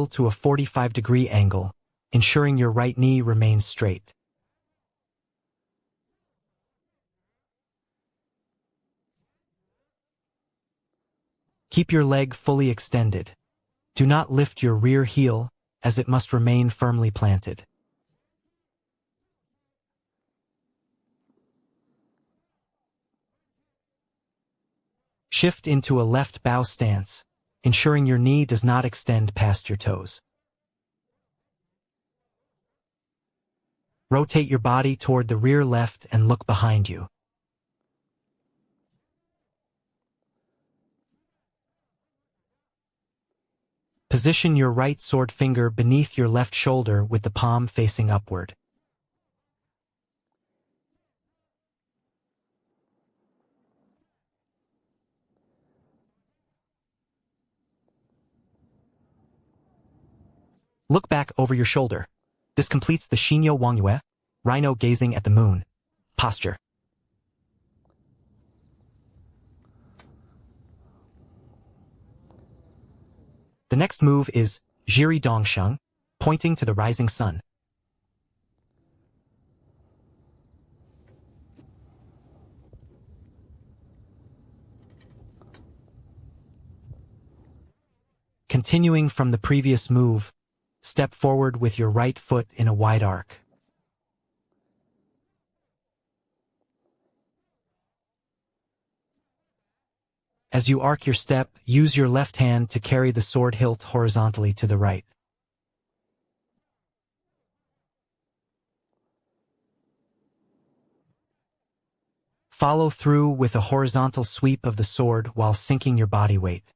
to a 45-degree angle, ensuring your right knee remains straight. Keep your leg fully extended. Do not lift your rear heel, as it must remain firmly planted. Shift into a left bow stance, ensuring your knee does not extend past your toes. Rotate your body toward the rear left and look behind you. Position your right sword finger beneath your left shoulder with the palm facing upward. Look back over your shoulder. This completes the Xinyo Wangyue, rhino gazing at the moon, posture. The next move is Zhiri Dongsheng, pointing to the rising sun. Continuing from the previous move, step forward with your right foot in a wide arc. As you arc your step, use your left hand to carry the sword hilt horizontally to the right. Follow through with a horizontal sweep of the sword while sinking your body weight.